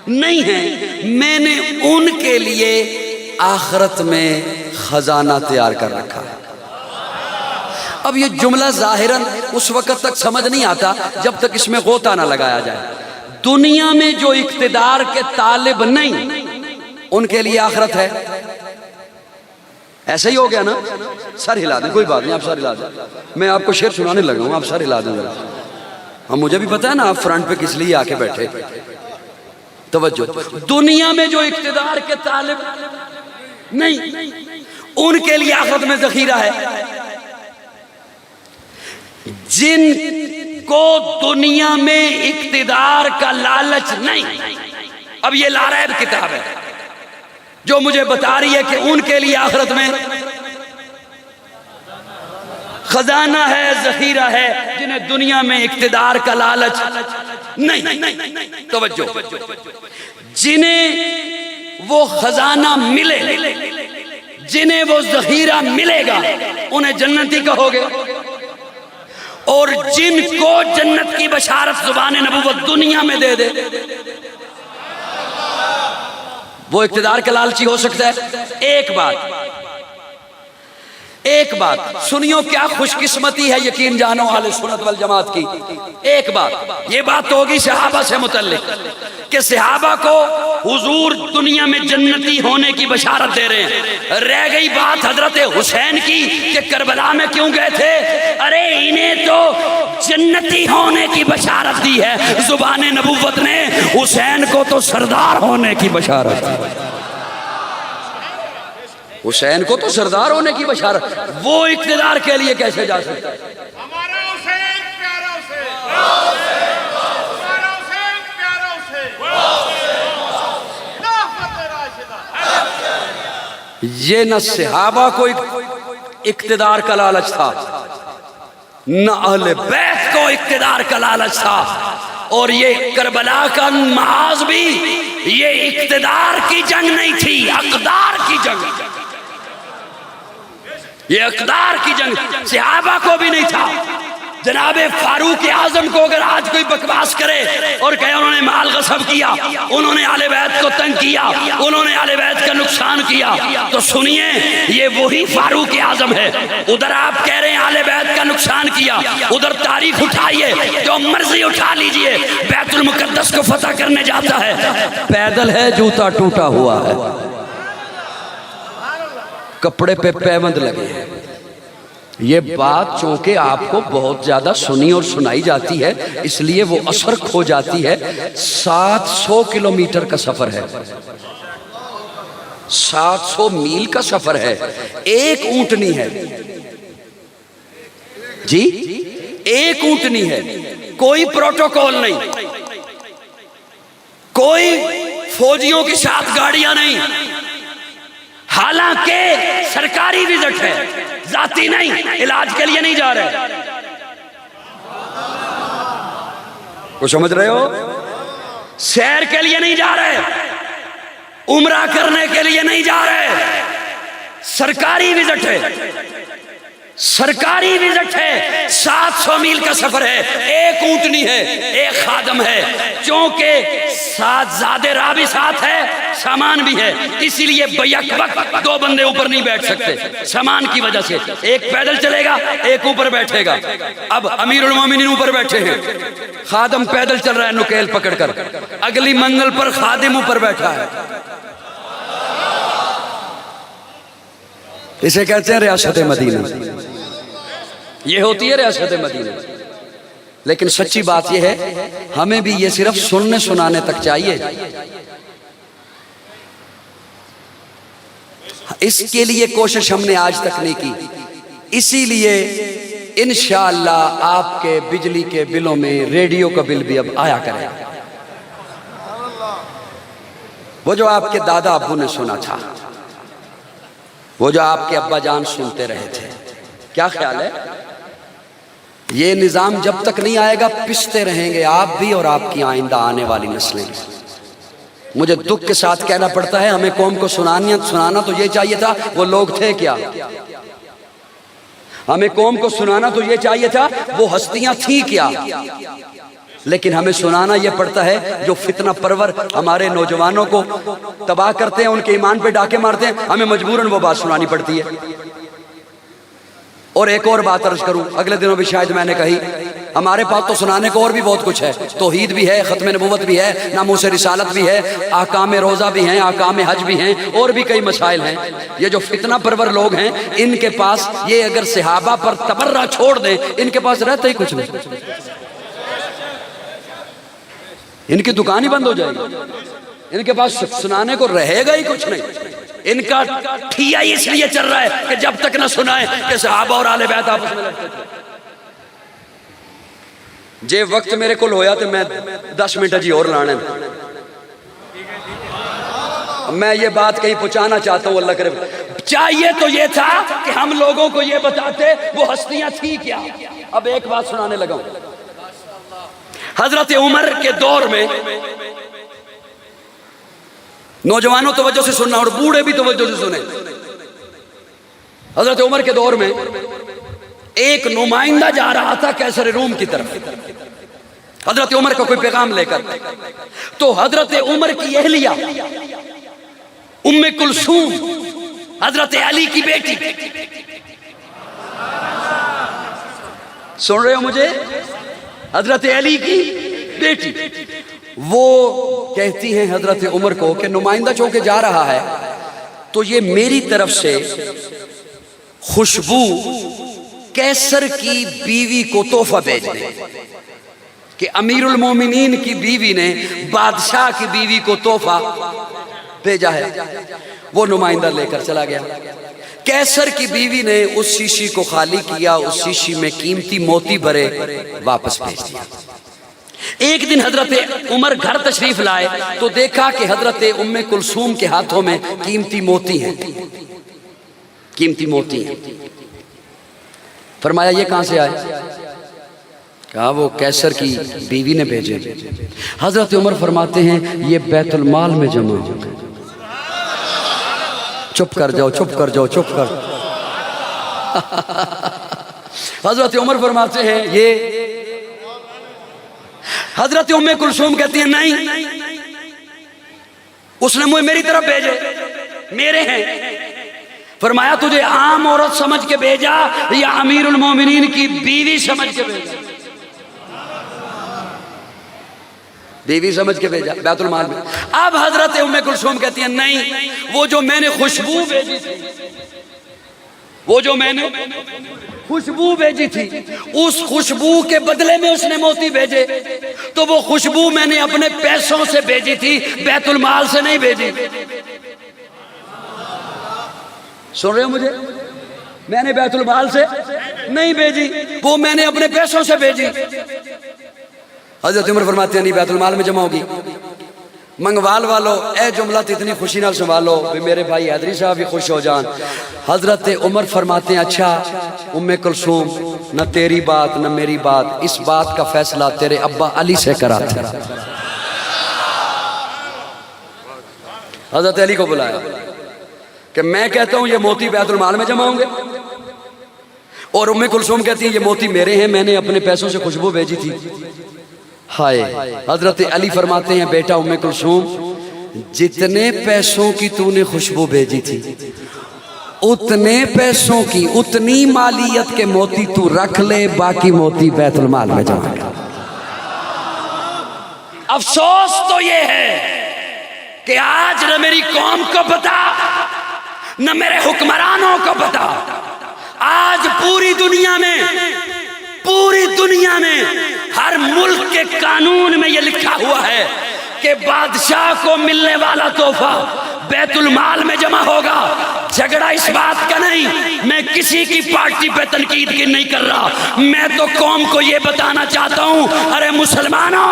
نہیں ہیں، میں نے ان کے لیے آخرت میں خزانہ تیار کر رکھا ہے۔ اب یہ جملہ ظاہراً اس وقت تک سمجھ نہیں آتا جب تک اس میں غوطہ نہ لگایا جائے۔ دنیا میں جو اقتدار کے طالب نہیں، ان کے لیے آخرت ہے۔ ایسا ہی ہو گیا نا؟ سر ہلا دیں، کوئی بات نہیں، آپ سر ہلا دیں، میں آپ کو شعر سنانے لگا ہوں، آپ سر ہلا دیں ذرا۔ ہم مجھے بھی پتا ہے نا آپ فرنٹ پہ کس لیے آ کے بیٹھے۔ توجہ، دنیا میں جو اقتدار کے طالب نہیں، ان کے لیے آخرت میں ذخیرہ ہے۔ جن کو دنیا میں اقتدار کا لالچ نہیں. اب یہ لاریب کتاب ہے جو مجھے بتا رہی ہے کہ ان کے لیے آخرت میں خزانہ ہے, ذخیرہ ہے, جنہیں دنیا میں اقتدار کا لالچ نہیں. توجہ, جنہیں وہ خزانہ ملے, جنہیں وہ ذخیرہ ملے گا, انہیں جنتی کہو گے. اور جن کو جنت کی بشارت زبان نبوت دنیا میں دے دے, وہ اقتدار کا لالچی ہو سکتا ہے. ایک بات سنیو, کیا خوش قسمتی ہے یقین جانو اہل سنت والجماعت کی. ایک بات, یہ بات تو ہوگی صحابہ سے متعلق کہ صحابہ کو حضور دنیا میں جنتی ہونے کی بشارت دے رہے ہیں. رہ گئی بات حضرت حسین کی کہ کربلا میں کیوں گئے تھے. ارے انہیں تو جنتی ہونے کی بشارت دی ہے زبان نبوت نے, حسین کو تو سردار ہونے کی بشارت دی. حسین کو تو سردار ہونے کی بشارت, وہ اقتدار کے لیے کیسے جا سکتا ہے؟ ہمارا حسین پیارا حسین, ہمارا حسین پیارا حسین, نافت راشدہ. یہ نہ صحابہ کو اقتدار کا لالچ تھا, نہ اہل بیت کو اقتدار کا لالچ تھا, اور یہ کربلا کا محاذ بھی یہ اقتدار کی جنگ نہیں تھی, اقدار کی جنگ. یہ اقدار کی جنگ صحابہ کو بھی نہیں تھا. جناب فاروق اعظم کو اگر آج کوئی بکواس کرے اور کہے انہوں نے مال غصب کیا, انہوں نے اہل بیت کو تنگ کیا, انہوں نے اہل بیت کا نقصان کیا, تو سنیے یہ وہی فاروق اعظم ہے. ادھر آپ کہہ رہے ہیں اہل بیت کا نقصان کیا, ادھر تاریخ اٹھائیے, جو مرضی اٹھا لیجئے, بیت المقدس کو فتح کرنے جاتا ہے, پیدل ہے, جوتا ٹوٹا ہوا ہے, کپڑے پہ پیوند لگے ہیں. یہ بات چونکہ آپ کو بہت زیادہ سنی اور سنائی جاتی ہے, اس لیے وہ اثر کھو جاتی ہے. 700 کلومیٹر کا سفر ہے, 700 میل کا سفر ہے. ایک اونٹنی ہے جی, ایک اونٹنی ہے, کوئی پروٹوکول نہیں, کوئی فوجیوں کے ساتھ گاڑیاں نہیں. حالانکہ سرکاری وزٹ ہے, ذاتی نہیں, علاج کے لیے نہیں جا رہے. کچھ سمجھ رہے ہو؟ سیر کے لیے نہیں جا رہے, عمرہ کرنے کے لیے نہیں جا رہے, سرکاری وزٹ ہے, سرکاری وزٹ ہے. 700 میل کا سفر ہے, ایک اونٹنی ہے, ایک خادم ہے. چونکہ زیادہ راہ بھی ساتھ ہے, سامان بھی ہے, اسی لیے بیک وقت 2 بندے اوپر نہیں بیٹھ سکتے سامان کی وجہ سے. ایک پیدل چلے گا, ایک اوپر بیٹھے گا. اب امیر المومنین اوپر بیٹھے ہیں, خادم پیدل چل رہا ہے نکیل پکڑ کر, اگلی منزل پر خادم اوپر بیٹھا ہے. اسے کہتے ہیں ریاست مدینہ. یہ ہوتی ہے ریاست مدینہ. لیکن سچی بات یہ ہے, ہمیں بھی یہ صرف سننے سنانے تک چاہیے. اس کے لیے کوشش ہم نے آج تک نہیں کی. اسی لیے انشاءاللہ آپ کے بجلی کے بلوں میں ریڈیو کا بل بھی اب آیا کرے. وہ جو آپ کے دادا ابو نے سنا تھا, وہ جو آپ کے ابا جان سنتے رہے تھے, کیا خیال ہے؟ یہ نظام جب تک نہیں آئے گا پستے رہیں گے آپ بھی اور آپ کی آئندہ آنے والی نسلیں. مجھے دکھ کے ساتھ کہنا پڑتا ہے, ہمیں قوم کو سنانا تو یہ چاہیے تھا وہ لوگ تھے کیا. ہمیں قوم کو سنانا تو یہ چاہیے تھا وہ ہستیاں تھیں کیا. لیکن ہمیں سنانا یہ پڑتا ہے جو فتنہ پرور ہمارے نوجوانوں کو تباہ کرتے ہیں, ان کے ایمان پہ ڈاکے مارتے ہیں, ہمیں مجبوراً وہ بات سنانی پڑتی ہے. اور ایک اور بات عرض کروں, اگلے دنوں بھی شاید میں نے کہی, ہمارے پاس تو سنانے کو اور بھی بہت کچھ ہے. توحید بھی ہے, ختم نبوت بھی ہے, ناموس رسالت بھی ہے, احکام روزہ بھی ہیں, احکام حج بھی ہیں, اور بھی کئی مسائل ہیں. یہ جو فتنہ پرور لوگ ہیں, ان کے پاس یہ اگر صحابہ پر تبرہ چھوڑ دیں, ان کے پاس رہتا ہی کچھ نہیں, ان کی دکان ہی بند ہو جائے گی. ان کے پاس سنانے کو رہے گا ہی کچھ نہیں. ان کا ٹھیا اس لیے چل رہا ہے کہ جب تک نہ سنائے کہ صحابہ اور اہل بیت آپس میں لڑتے تھے. جے وقت میرے کو ہویا تو میں 10 منٹ جی اور لانے میں یہ بات کہیں پہنچانا چاہتا ہوں اللہ کرے چاہیے تو یہ تھا کہ ہم لوگوں کو یہ بتاتے وہ ہستیاں تھی کیا. اب ایک بات سنانے لگا ہوں. حضرت عمر کے دور میں نوجوانوں توجہ سے سننا اور بوڑھے بھی توجہ سے سنیں. حضرت عمر کے دور میں ایک نمائندہ جا رہا تھا کیسر روم کی طرف حضرت عمر کا کوئی پیغام لے کر. تو حضرت عمر کی اہلیہ ام کلثوم حضرت علی کی بیٹی, سن رہے ہو مجھے, حضرت علی کی بیٹی, وہ کہتی ہیں حضرت عمر کو کہ نمائندہ چونکہ جا رہا ہے تو یہ میری طرف سے خوشبو کیسر کی بیوی کو تحفہ بھیج دے کہ امیر المومنین کی بیوی نے بادشاہ کی بیوی کو تحفہ بھیجا ہے. وہ نمائندہ لے کر چلا گیا. کیسر کی بیوی نے اس شیشی کو خالی کیا, اس شیشی میں قیمتی موتی بھرے, واپس بھیج دیا. ایک دن حضرت عمر گھر تشریف لائے تو دیکھا کہ حضرت ام کلثوم کے ہاتھوں میں قیمتی موتی ہیں, قیمتی موتی ہیں. فرمایا یہ کہاں سے آئے؟ کہا وہ کیسر کی بیوی نے بھیجے. حضرت عمر فرماتے ہیں یہ بیت المال میں جمع ہو گئے. چپ کر جاؤ, چپ کر جاؤ, چپ کر. حضرت عمر فرماتے ہیں یہ, حضرت ام کلثوم کہتی ہیں نہیں, اس نے مجھے میری طرف بھیجے, میرے ہیں. فرمایا تجھے عام عورت سمجھ کے بھیجا یا امیر المومنین کی بیوی سمجھ کے بھیجا؟ بیوی سمجھ کے بھیجا بیت المال میں. اب حضرت ام کلثوم کہتی ہیں نہیں, وہ جو میں نے خوشبو بھیجی تھی, وہ جو میں نے خوشبو بھیجی تھی, اس خوشبو کے بدلے میں اس نے موتی بھیجے, تو وہ خوشبو میں نے اپنے پیسوں سے بھیجی تھی, بیت المال سے نہیں بھیجی. سن رہے ہو مجھے؟ میں نے بیت المال سے نہیں بھیجی, وہ میں نے اپنے پیسوں سے بھیجی. حضرت عمر فرماتے ہیں نہیں, بیت المال میں جمع ہوگی. منگوال والو اے جملہ اتنی خوشی نہ سنبھالو بھی میرے بھائی حیدری صاحب بھی خوش ہو جان. حضرت عمر فرماتے ہیں اچھا ام کلثوم, نہ تیری بات نہ میری بات, اس بات کا فیصلہ تیرے ابا علی سے کرا تھا. حضرت علی کو بلایا کہ میں کہتا ہوں یہ موتی بیت المال میں جمع ہوں گے, اور ام کلثوم کہتی ہیں یہ موتی میرے ہیں, میں نے اپنے پیسوں سے خوشبو بھیجی تھی. ہائے. حضرت علی فرماتے ہیں بیٹا ام کلثوم, جتنے پیسوں کی تو نے خوشبو بھیجی تھی اتنے پیسوں کی اتنی مالیت کے موتی تو رکھ لے, باقی موتی بیت المال میں جمع کر. افسوس تو یہ ہے کہ آج نہ میری قوم کو پتا نہ میرے حکمرانوں کو پتا, آج پوری دنیا میں ہر ملک کے قانون میں یہ لکھا ہوا ہے کہ بادشاہ کو ملنے والا تحفہ بیت المال میں جمع ہوگا. جھگڑا اس بات کا نہیں, میں کسی کی پارٹی پہ تنقید کی نہیں کر رہا, میں تو قوم کو یہ بتانا چاہتا ہوں ارے مسلمانوں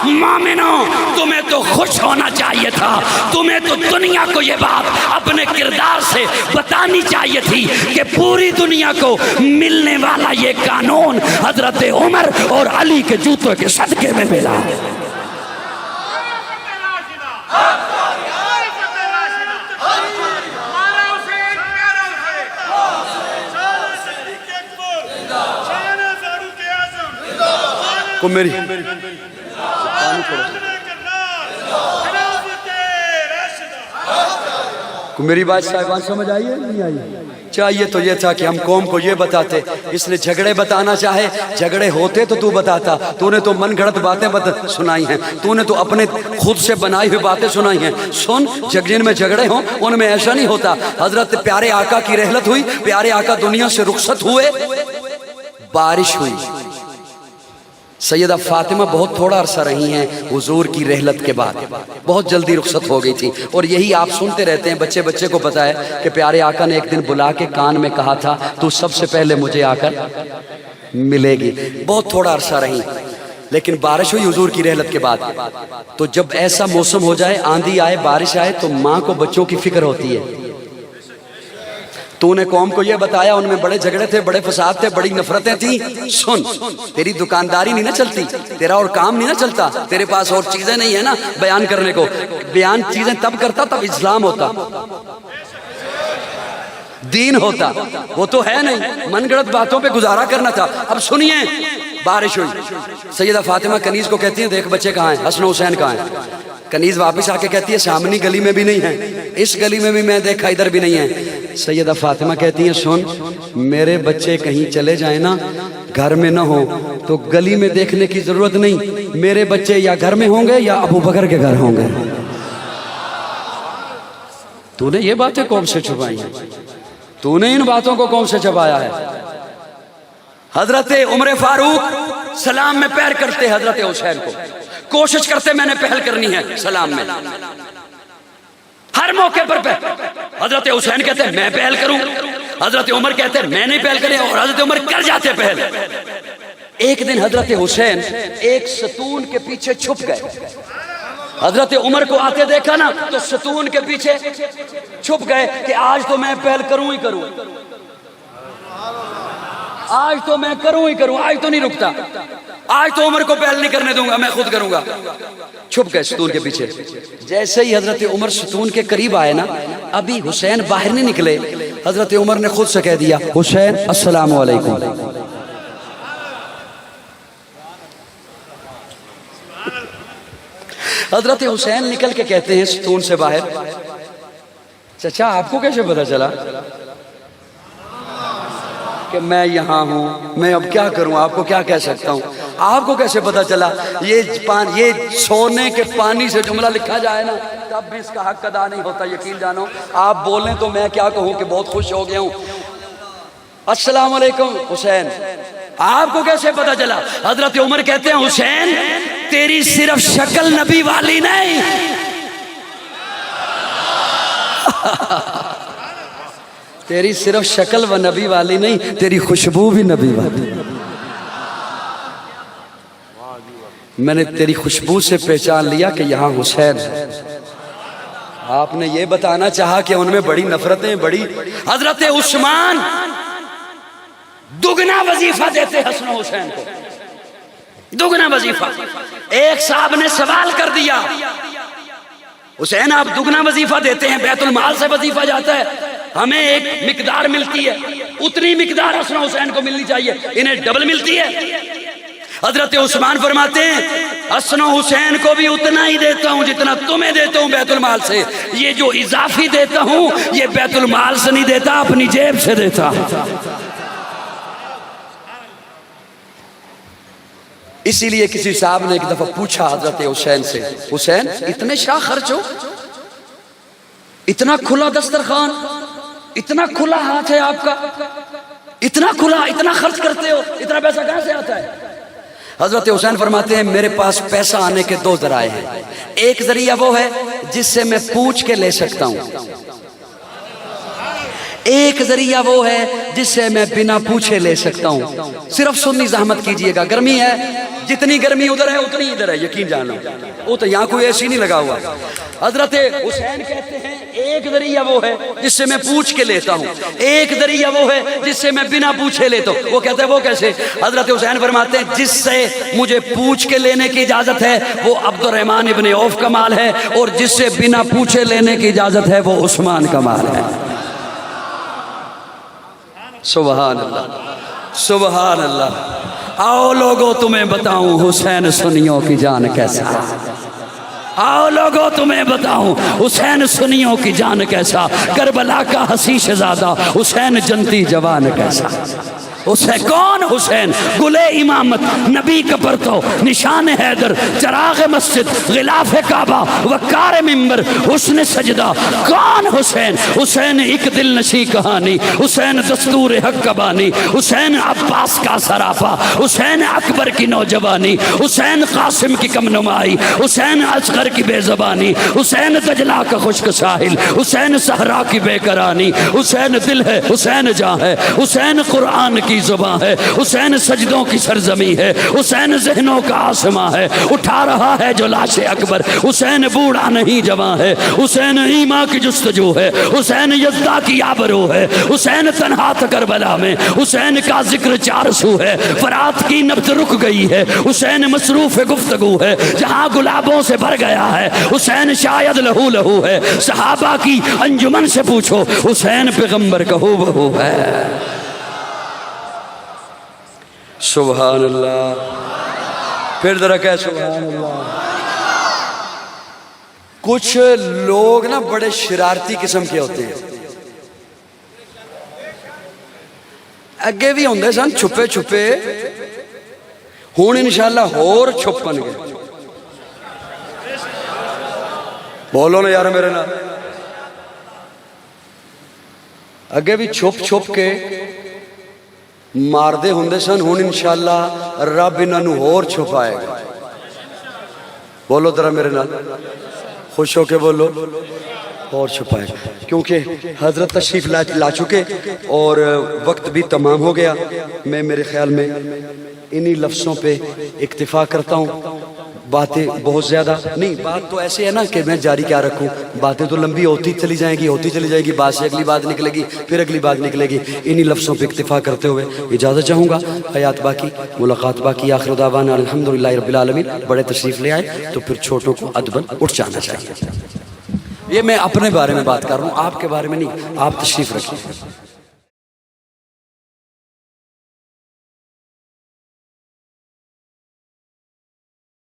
مومنوں, تمہیں تو خوش ہونا چاہیے تھا, تمہیں تو دنیا کو یہ بات اپنے کردار سے بتانی چاہیے تھی کہ پوری دنیا کو ملنے والا یہ قانون حضرت عمر اور علی کے جوتوں کے صدقے میں ملا. کو میری میری بات صاحبان سمجھ آئی ہے نہیں آئی؟ چاہیے تو یہ تھا کہ ہم قوم کو یہ بتاتے, اس نے جھگڑے بتانا چاہے, جھگڑے ہوتے تو تو بتاتا, تو نے تو من گھڑت باتیں سنائی ہیں, تو نے تو اپنے خود سے بنائی ہوئی باتیں سنائی ہیں. سن, جن میں جھگڑے ہوں ان میں ایسا نہیں ہوتا. حضرت پیارے آقا کی رحلت ہوئی, پیارے آقا دنیا سے رخصت ہوئے, بارش ہوئی, سیدہ فاطمہ بہت تھوڑا عرصہ رہی ہیں حضور کی رحلت کے بعد, بہت جلدی رخصت ہو گئی تھی. اور یہی آپ سنتے رہتے ہیں, بچے کو پتا ہے کہ پیارے آقا نے ایک دن بلا کے کان میں کہا تھا تو سب سے پہلے مجھے آ کر ملے گی. بہت تھوڑا عرصہ رہی. لیکن بارش ہوئی حضور کی رحلت کے بعد، تو جب ایسا موسم ہو جائے، آندھی آئے، بارش آئے، تو ماں کو بچوں کی فکر ہوتی ہے. تو نے قوم کو یہ بتایا، ان میں بڑے جھگڑے تھے، بڑے فساد تھے، بڑی نفرتیں تھیں. سن، تیری دکانداری نہیں نہ چلتی، تیرا اور کام نہیں نہ چلتا، تیرے پاس اور چیزیں نہیں ہیں نا بیان کرنے کو. بیان چیزیں تب کرتا تب اسلام ہوتا، دین ہوتا. وہ تو ہے نہیں، من گڑت باتوں پہ گزارا کرنا تھا. اب سنیے، بارش ہوئی. سیدہ فاطمہ کنیز کو کہتی ہیں دیکھ بچے کہاں ہیں، حسن و حسین کہاں ہیں. کنیز واپس آ کے کہتی ہے سامنی گلی میں بھی نہیں ہے، اس گلی میں بھی میں دیکھا ادھر بھی نہیں ہے. سیدہ فاطمہ کہتی ہیں سن، میرے بچے کہیں چلے جائیں نا، گھر میں نہ ہوں تو گلی میں دیکھنے کی ضرورت نہیں، میرے بچے یا گھر میں ہوں گے یا ابو بکر کے گھر ہوں گے. تو نے یہ باتیں قوم سے چھپائی ہیں، تو نے ان باتوں کو قوم سے چھپایا ہے. حضرت عمر فاروق سلام میں پیر کرتے حضرت حسین کو، کوشش کرتے میں نے پہل کرنی ہے سلام میں، ہر موقع پر پہل. حضرت حسین کہتے ہیں میں پہل کروں، حضرت عمر کہتے ہیں میں نہیں پہل کریں، اور حضرت عمر کر جاتے پہل. ایک دن حضرت حسین ایک ستون کے پیچھے چھپ گئے. حضرت عمر کو آتے دیکھا نا تو ستون کے پیچھے چھپ گئے کہ آج تو میں پہل کروں ہی کروں، آج تو میں کروں ہی کروں، آج تو نہیں رکتا، آج تو عمر کو پہل نہیں کرنے دوں گا، میں خود کروں گا. چھپ گئے ستون کے پیچھے. جیسے ہی حضرت عمر ستون کے قریب آئے نا، ابھی حسین باہر نہیں نکلے، حضرت عمر نے خود سے کہہ دیا حسین السلام علیکم. حضرت حسین نکل کے کہتے ہیں ستون سے باہر چچا آپ کو کیسے پتا چلا کہ میں یہاں ہوں، میں اب کیا کروں، آپ کو کیا کہہ سکتا ہوں، آپ کو کیسے پتا چلا. یہ سونے کے پانی سے جملہ لکھا جائے نا تب بھی اس کا حق ادا نہیں ہوتا. یقین جانو آپ بولیں تو میں کیا کہوں کہ بہت خوش ہو گیا ہوں. السلام علیکم حسین، آپ کو کیسے پتا چلا. حضرت عمر کہتے ہیں حسین تیری صرف شکل نبی والی نہیں، تیری صرف شکل و نبی والی نہیں، تیری خوشبو بھی نبی والی. میں نے تیری خوشبو سے پہچان لیا کہ یہاں حسین ہے. آپ نے یہ بتانا چاہا کہ ان میں بڑی نفرتیں بڑی. حضرت عثمان دگنا وظیفہ دیتے حسن و حسین کو، دگنا وظیفہ. ایک صاحب نے سوال کر دیا حسین آپ دگنا وظیفہ دیتے ہیں، بیت المال سے وظیفہ جاتا ہے، ہمیں ایک مقدار ملتی ہے، اتنی مقدار حسن و حسین کو ملنی چاہیے، انہیں ڈبل ملتی ہے. حضرت عثمان فرماتے ہیں حسن و حسین کو بھی اتنا ہی دیتا ہوں جتنا تمہیں دیتا ہوں بیت المال سے، یہ جو اضافی دیتا ہوں یہ بیت المال سے نہیں دیتا، اپنی جیب سے دیتا. اسی لیے کسی صاحب نے ایک دفعہ پوچھا حضرت حسین سے حسین اتنے شاہ خرچ ہو، اتنا کھلا دسترخوان، اتنا کھلا ہاتھ ہے آپ کا، اتنا کھلا، اتنا خرچ کرتے ہو، اتنا پیسہ کہاں سے آتا ہے. حضرت حسین فرماتے ہیں میرے پاس پیسہ آنے کے دو ذرائع ہیں. ایک ذریعہ وہ ہے جس سے میں پوچھ کے لے سکتا ہوں، ایک ذریعہ وہ ہے جس سے میں بنا پوچھے لے سکتا ہوں. صرف سنی زحمت کیجئے گا، گرمی ہے، جتنی گرمی ادھر ہے اتنی ادھر ہے، یقین جانو. وہ تو یہاں کوئی ایسی نہیں لگا ہوا. حضرت حسین کہتے ہیں ایک ذریعہ وہ ہے جس سے میں پوچھ کے لیتا ہوں، ایک ذریعہ وہ ہے جس سے میں بنا پوچھے لیتا ہوں. وہ کہتے ہیں وہ کیسے. حضرت حسین فرماتے ہیں جس سے مجھے پوچھ کے لینے کی اجازت ہے وہ عبد الرحمن ابن عوف کا مال ہے، اور جس سے بنا پوچھے لینے کی اجازت ہے وہ عثمان کا مال ہے. سبحان اللہ، سبحان اللہ. آؤ لوگوں تمہیں بتاؤں حسین سنیوں کی جان کیسا، آؤ لوگوں تمہیں بتاؤں حسین سنیوں کی جان کیسا، کربلا کا حسین شہزادہ حسین جنتی جوان کیسا. حسین کون؟ حسین گلے امامت، نبی کا پرتو، نشان حیدر، چراغ مسجد، غلاف کعبہ، وقار ممبر، حسن سجدہ. کون حسین؟ حسین ایک دل نشی کہانی، حسین دستور حق کا بانی، حسین عباس کا سراپا، حسین اکبر کی نوجوانی، حسین قاسم کی کم نمائی، حسین اصغر کی بے زبانی، حسین دجلہ کا خشک ساحل، حسین صحرا کی بے قرانی، حسین دل ہے، حسین جاں ہے، حسین قرآن کی کی زباں ہے، حسین سجدوں کی سرزمی ہے، حسین ذہنوں کا آسماں ہے، اٹھا رہا ہے جو لاش اکبر، حسین بوڑھا نہیں جوان ہے، حسین ایماں کی جستجو ہے، حسین یزدہ کی آبرو ہے، حسین تنہا تھا کربلا میں، حسین کا ذکر چار سو ہے، فرات کی نبض رک گئی ہے، حسین مصروف گفتگو ہے، جہاں گلابوں سے بھر گیا ہے، حسین شاید لہو لہو ہے، صحابہ کی انجمن سے پوچھو، حسین پیغمبر کا ہو بہو ہے۔ سبحان اللہ، پھر ذرا کہ سبحان اللہ۔ کچھ لوگ نا بڑے شرارتی قسم کے ہوتے ہیں، اگے بھی ہوندے سن چھپے چھپے، ہون انشاءاللہ اور چھپن گے۔ بولو نا یار میرے نال، اگے بھی چھپ چھپ کے ماردے ہوندے سن، ہون انشاءاللہ رب انہاں نوں اور چھپائے گا۔ بولو ذرا میرے نال، خوش ہو کے بولو، اور چھپائے، کیونکہ حضرت تشریف لا چکے اور وقت بھی تمام ہو گیا۔ میں میرے خیال میں انہی لفظوں پہ اکتفا کرتا ہوں، باتیں بہت زیادہ نہیں، بات تو ایسے ہے نا کہ میں جاری کیا رکھوں، باتیں تو لمبی ہوتی چلی جائیں گی، بات سے اگلی بات نکلے گی، پھر اگلی بات نکلے گی۔ انہی لفظوں پہ اکتفا کرتے ہوئے اجازت چاہوں گا، حیات باقی ملاقات باقی، آخر دعوانا الحمدللہ رب العالمین۔ بڑے تشریف لے آئے تو پھر چھوٹوں کو ادباً اٹھ جانا چاہیے۔ یہ میں اپنے بارے میں بات کر رہا ہوں، آپ کے بارے میں نہیں، آپ تشریف رکھیں۔